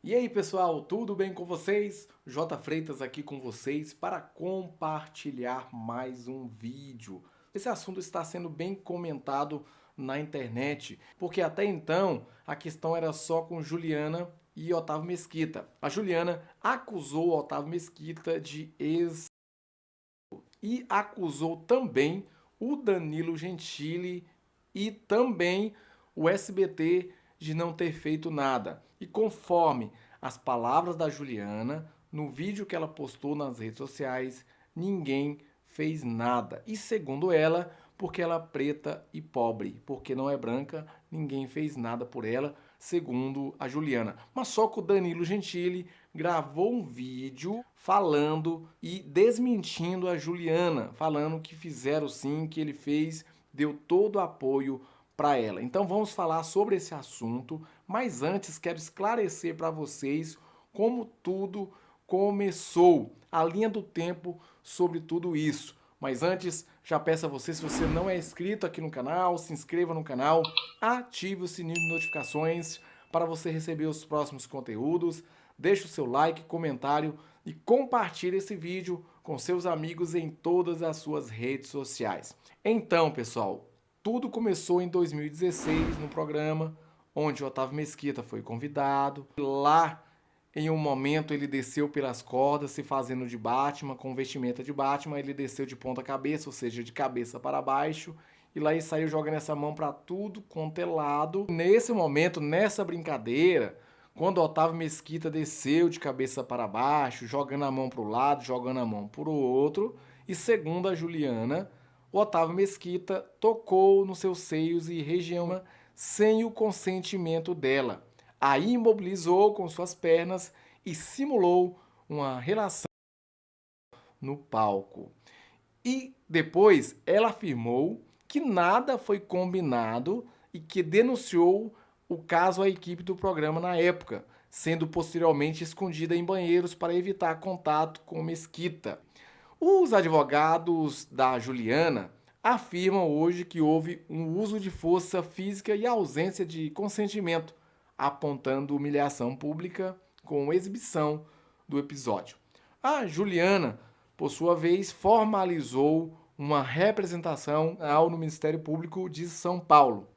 E aí, pessoal, tudo bem com vocês? J Freitas aqui com vocês para compartilhar mais um vídeo. Esse assunto está sendo bem comentado na internet, porque até então a questão era só com Juliana e Otávio Mesquita. A Juliana acusou o Otávio Mesquita de e acusou também o Danilo Gentili e também o SBT de não ter feito nada. E conforme as palavras da Juliana, no vídeo que ela postou nas redes sociais, ninguém fez nada. E segundo ela, porque ela é preta e pobre, porque não é branca, ninguém fez nada por ela, segundo a Juliana. Mas só que o Danilo Gentili gravou um vídeo falando e desmentindo a Juliana, falando que fizeram sim, que ele fez, deu todo o apoio para ela. Então vamos falar sobre esse assunto, mas antes quero esclarecer para vocês como tudo começou, a linha do tempo sobre tudo isso. Mas antes, já peço a você, se você não é inscrito aqui no canal, se inscreva no canal, ative o sininho de notificações para você receber os próximos conteúdos. Deixe o seu like, comentário e compartilhe esse vídeo com seus amigos em todas as suas redes sociais. Então, pessoal, tudo começou em 2016 no programa, onde o Otávio Mesquita foi convidado. Lá, em um momento, ele desceu pelas cordas, se fazendo de Batman, com vestimenta de Batman. Ele desceu de ponta cabeça, ou seja, de cabeça para baixo. E lá ele saiu jogando essa mão para tudo quanto é lado. Nesse momento, nessa brincadeira, quando o Otávio Mesquita desceu de cabeça para baixo, jogando a mão para o lado, jogando a mão para o outro, e segundo a Juliana, o Otávio Mesquita tocou nos seus seios e região sem o consentimento dela. Aí imobilizou com suas pernas e simulou uma relação no palco. E depois ela afirmou que nada foi combinado e que denunciou o caso à equipe do programa na época, sendo posteriormente escondida em banheiros para evitar contato com Mesquita. Os advogados da Juliana afirmam hoje que houve um uso de força física e ausência de consentimento, apontando humilhação pública com exibição do episódio. A Juliana, por sua vez, formalizou uma representação no Ministério Público de São Paulo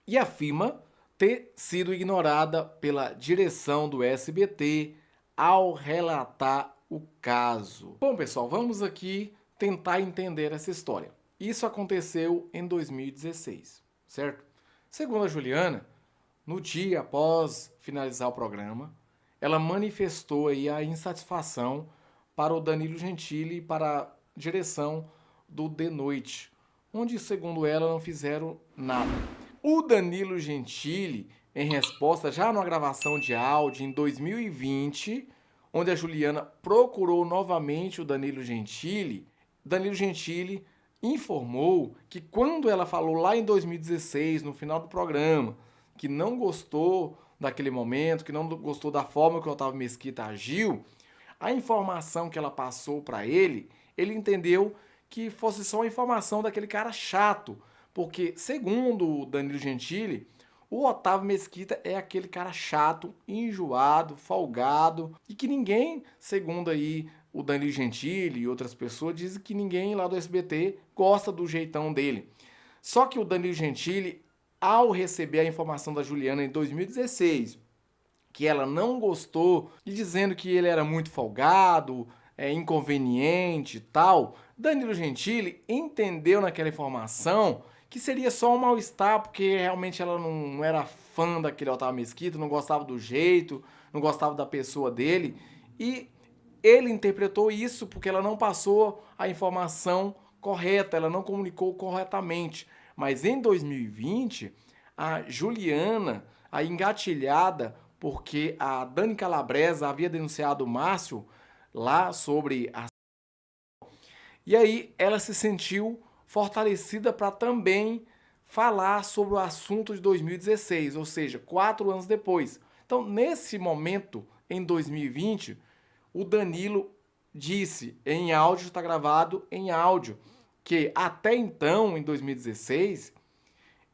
e afirma ter sido ignorada pela direção do SBT ao relatar o caso. Bom, pessoal, vamos aqui tentar entender essa história. Isso aconteceu em 2016, certo? Segundo a Juliana, no dia após finalizar o programa, ela manifestou aí a insatisfação para o Danilo Gentili e para a direção do De Noite, onde, segundo ela, não fizeram nada. O Danilo Gentili, em resposta já numa gravação de áudio em 2020, onde a Juliana procurou novamente o Danilo Gentili informou que quando ela falou lá em 2016, no final do programa, que não gostou daquele momento, que não gostou da forma que o Otávio Mesquita agiu, a informação que ela passou para ele entendeu que fosse só uma informação daquele cara chato, porque segundo o Danilo Gentili, o Otávio Mesquita é aquele cara chato, enjoado, folgado e que ninguém, segundo aí o Danilo Gentili e outras pessoas, dizem que ninguém lá do SBT gosta do jeitão dele. Só que o Danilo Gentili, ao receber a informação da Juliana em 2016, que ela não gostou, e dizendo que ele era muito folgado, inconveniente e tal, Danilo Gentili entendeu naquela informação que seria só um mal-estar, porque realmente ela não era fã daquele Otávio Mesquita, não gostava do jeito, não gostava da pessoa dele, e ele interpretou isso porque ela não passou a informação correta, ela não comunicou corretamente. Mas em 2020, a Juliana, a engatilhada, porque a Dani Calabresa havia denunciado o Márcio lá sobre a... E aí ela se sentiu fortalecida para também falar sobre o assunto de 2016, ou seja, 4 anos depois. Então, nesse momento, em 2020, o Danilo disse em áudio, está gravado em áudio, que até então, em 2016,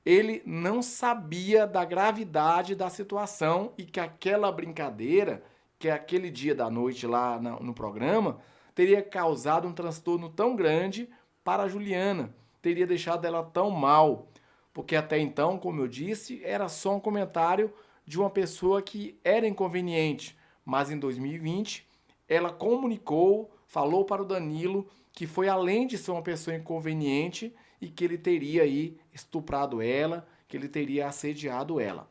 ele não sabia da gravidade da situação e que aquela brincadeira, que aquele dia da noite lá no programa, teria causado um transtorno tão grande para a Juliana, teria deixado ela tão mal, porque até então, como eu disse, era só um comentário de uma pessoa que era inconveniente, mas em 2020 ela comunicou, falou para o Danilo que foi além de ser uma pessoa inconveniente e que ele teria aí estuprado ela, que ele teria assediado ela.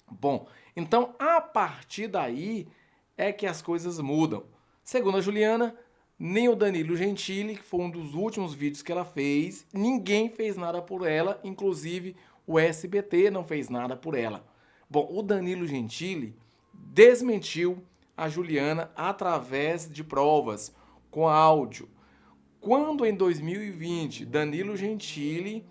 Bom, então a partir daí é que as coisas mudam. Segundo a Juliana, nem o Danilo Gentili, que foi um dos últimos vídeos que ela fez, ninguém fez nada por ela, inclusive o SBT não fez nada por ela. Bom, o Danilo Gentili desmentiu a Juliana através de provas, com áudio. Quando em 2020 Danilo Gentili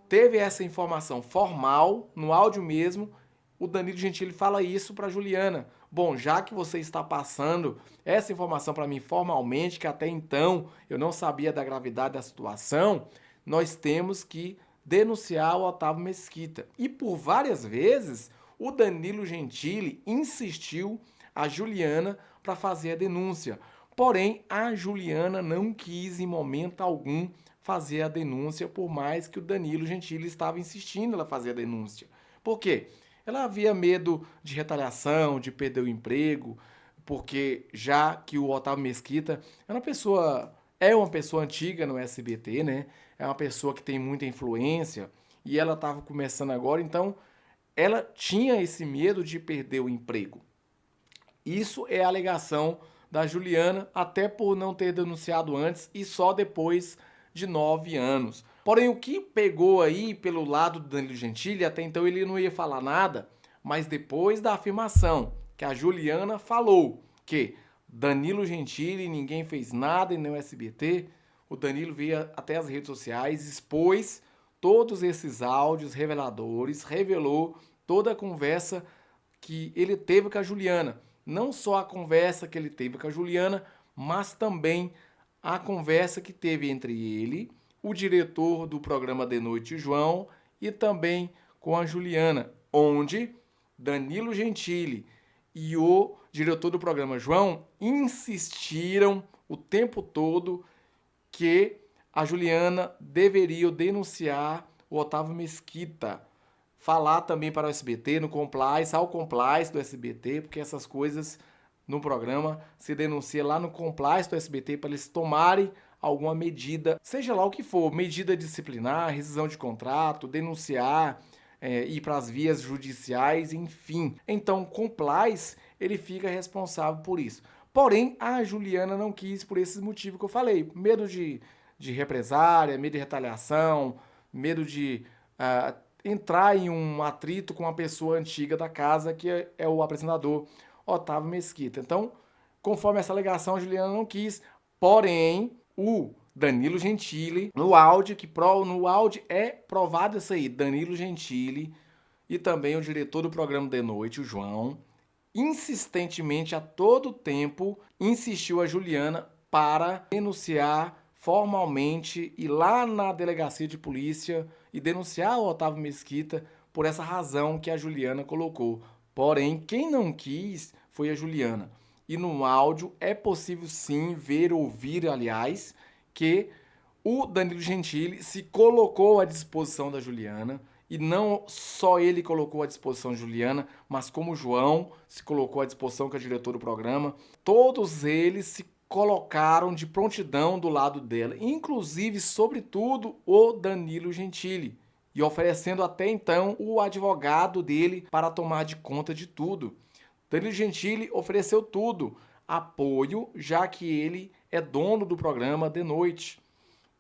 teve essa informação formal, no áudio mesmo, o Danilo Gentili fala isso para Juliana. Bom, já que você está passando essa informação para mim formalmente, que até então eu não sabia da gravidade da situação, nós temos que denunciar o Otávio Mesquita. E por várias vezes o Danilo Gentili insistiu a Juliana para fazer a denúncia. Porém, a Juliana não quis em momento algum fazer a denúncia, por mais que o Danilo Gentili estava insistindo ela fazer a denúncia. Por quê? Ela havia medo de retaliação, de perder o emprego, porque já que o Otávio Mesquita é uma pessoa antiga no SBT, né? É uma pessoa que tem muita influência e ela estava começando agora, então ela tinha esse medo de perder o emprego. Isso é a alegação da Juliana, até por não ter denunciado antes e só depois de 9 anos. Porém, o que pegou aí pelo lado do Danilo Gentili, até então ele não ia falar nada, mas depois da afirmação que a Juliana falou que Danilo Gentili, ninguém fez nada e nem o SBT, o Danilo veio até as redes sociais, expôs todos esses áudios reveladores, revelou toda a conversa que ele teve com a Juliana. Não só a conversa que ele teve com a Juliana, mas também a conversa que teve entre ele, o diretor do programa De Noite, João, e também com a Juliana, onde Danilo Gentili e o diretor do programa, João, insistiram o tempo todo que a Juliana deveria denunciar o Otávio Mesquita. Falar também para o SBT, no Complice, ao Complice do SBT, porque essas coisas no programa se denuncia lá no Complice do SBT para eles tomarem alguma medida, seja lá o que for, medida disciplinar, rescisão de contrato, denunciar, ir para as vias judiciais, enfim. Então, o Complice, ele fica responsável por isso. Porém, a Juliana não quis por esses motivos que eu falei. Medo de represária, medo de retaliação, medo de entrar em um atrito com uma pessoa antiga da casa, que é o apresentador Otávio Mesquita. Então, conforme essa alegação, a Juliana não quis, porém, o Danilo Gentili, no áudio é provado isso aí, Danilo Gentili e também o diretor do programa De Noite, o João, insistentemente, a todo tempo, insistiu a Juliana para denunciar formalmente, ir lá na delegacia de polícia e denunciar o Otávio Mesquita por essa razão que a Juliana colocou. Porém, quem não quis foi a Juliana. E no áudio é possível sim ver, ouvir, aliás, que o Danilo Gentili se colocou à disposição da Juliana, e não só ele colocou à disposição de Juliana, mas como o João se colocou à disposição, que é o diretor do programa. Todos eles se colocaram de prontidão do lado dela, inclusive, sobretudo, o Danilo Gentili, e oferecendo até então o advogado dele para tomar de conta de tudo. Danilo Gentili ofereceu tudo, apoio, já que ele é dono do programa De Noite.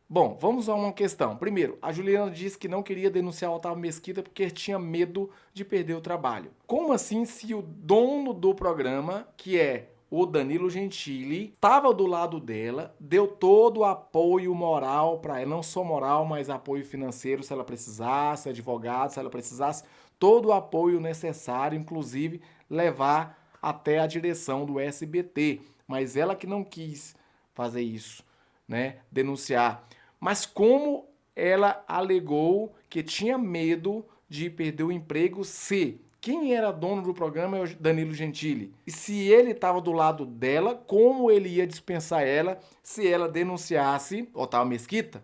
Bom, vamos a uma questão. Primeiro, a Juliana disse que não queria denunciar o Otávio Mesquita porque tinha medo de perder o trabalho. Como assim, se o dono do programa, que é o Danilo Gentili, estava do lado dela, deu todo o apoio moral para ela, não só moral, mas apoio financeiro se ela precisasse, advogado se ela precisasse, todo o apoio necessário, inclusive levar até a direção do SBT, mas ela que não quis fazer isso, né, denunciar. Mas como ela alegou que tinha medo de perder o emprego se quem era dono do programa é o Danilo Gentili. E se ele estava do lado dela, como ele ia dispensar ela se ela denunciasse Otávio Mesquita?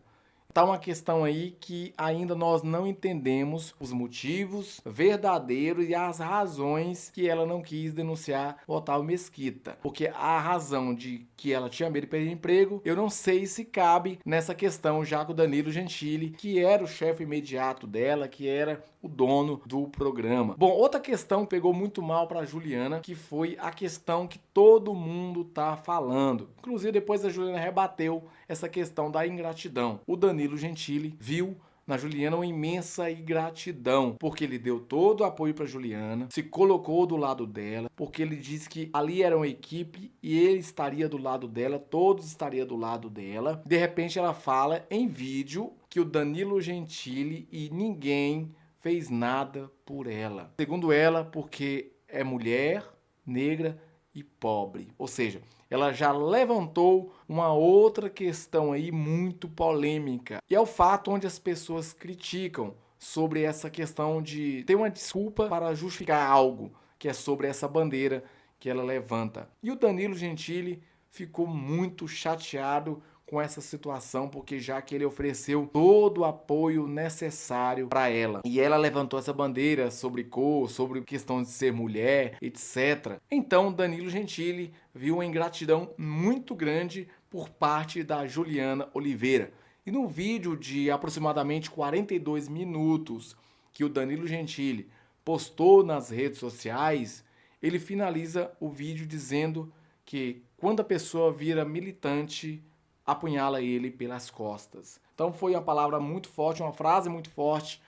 Tá uma questão aí que ainda nós não entendemos os motivos verdadeiros e as razões que ela não quis denunciar o Otávio Mesquita. Porque a razão de que ela tinha medo de perder emprego, eu não sei se cabe nessa questão já com o Danilo Gentili, que era o chefe imediato dela, que era o dono do programa. Bom, outra questão que pegou muito mal para Juliana, que foi a questão que todo mundo tá falando. Inclusive depois a Juliana rebateu essa questão da ingratidão. O Danilo Gentili viu na Juliana uma imensa ingratidão, porque ele deu todo o apoio para Juliana, se colocou do lado dela, porque ele disse que ali era uma equipe e ele estaria do lado dela, todos estariam do lado dela. De repente ela fala em vídeo que o Danilo Gentili e ninguém fez nada por ela. Segundo ela, porque é mulher, negra e pobre. Ou seja, ela já levantou uma outra questão aí muito polêmica. E é o fato onde as pessoas criticam sobre essa questão de ter uma desculpa para justificar algo, que é sobre essa bandeira que ela levanta. E o Danilo Gentili ficou muito chateado com essa situação, porque já que ele ofereceu todo o apoio necessário para ela e ela levantou essa bandeira sobre cor, sobre questão de ser mulher, etc. Então Danilo Gentili viu uma ingratidão muito grande por parte da Juliana Oliveira. E no vídeo de aproximadamente 42 minutos que o Danilo Gentili postou nas redes sociais, ele finaliza o vídeo dizendo que quando a pessoa vira militante, apunhala ele pelas costas. Então foi uma palavra muito forte, uma frase muito forte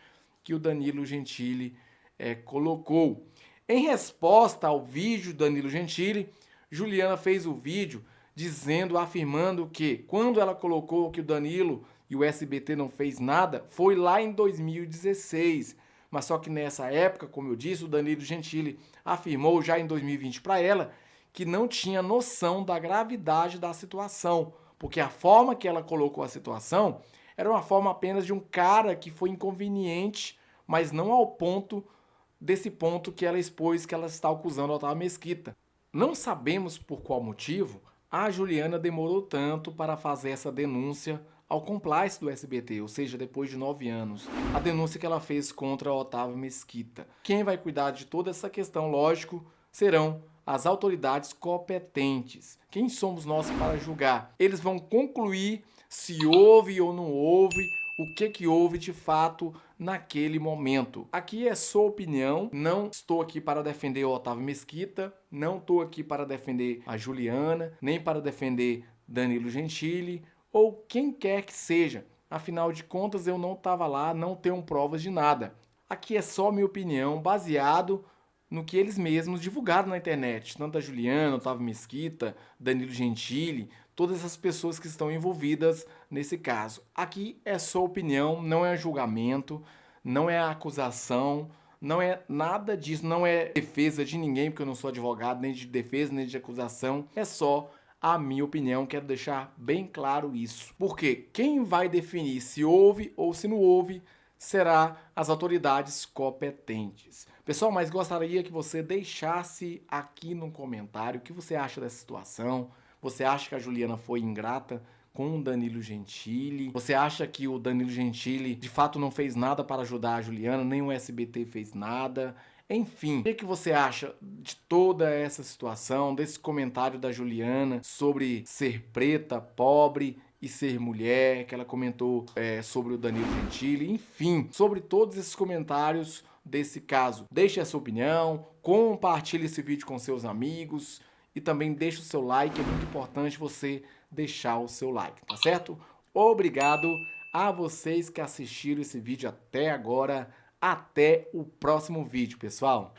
que o Danilo Gentili colocou. Em resposta ao vídeo do Danilo Gentili, Juliana fez o vídeo dizendo, afirmando que quando ela colocou que o Danilo e o SBT não fez nada, foi lá em 2016. Mas só que nessa época, como eu disse, o Danilo Gentili afirmou já em 2020 para ela que não tinha noção da gravidade da situação, porque a forma que ela colocou a situação era uma forma apenas de um cara que foi inconveniente, mas não ao ponto desse ponto que ela expôs que ela está acusando o Otávio Mesquita. Não sabemos por qual motivo a Juliana demorou tanto para fazer essa denúncia ao compliance do SBT, ou seja, depois de 9 anos, a denúncia que ela fez contra o Otávio Mesquita. Quem vai cuidar de toda essa questão, lógico, serão as autoridades competentes. Quem somos nós para julgar? Eles vão concluir se houve ou não houve, o que houve de fato naquele momento. Aqui é sua opinião, não estou aqui para defender o Otávio Mesquita, não estou aqui para defender a Juliana, nem para defender Danilo Gentili ou quem quer que seja. Afinal de contas, eu não estava lá, não tenho provas de nada. Aqui é só minha opinião, baseado no que eles mesmos divulgaram na internet, tanto a Juliana, Otávio Mesquita, Danilo Gentili, todas essas pessoas que estão envolvidas nesse caso. Aqui é só opinião, não é julgamento, não é acusação, não é nada disso, não é defesa de ninguém, porque eu não sou advogado, nem de defesa, nem de acusação, é só a minha opinião, quero deixar bem claro isso. Porque quem vai definir se houve ou se não houve será as autoridades competentes. Pessoal, mas gostaria que você deixasse aqui no comentário o que você acha dessa situação. Você acha que a Juliana foi ingrata com o Danilo Gentili? Você acha que o Danilo Gentili de fato não fez nada para ajudar a Juliana, nem o SBT fez nada? Enfim, o que você acha de toda essa situação, desse comentário da Juliana sobre ser preta, pobre e ser mulher, que ela comentou sobre o Danilo Gentili, enfim, sobre todos esses comentários desse caso. Deixe a sua opinião, compartilhe esse vídeo com seus amigos e também deixe o seu like, é muito importante você deixar o seu like, tá certo? Obrigado a vocês que assistiram esse vídeo até agora. Até o próximo vídeo, pessoal!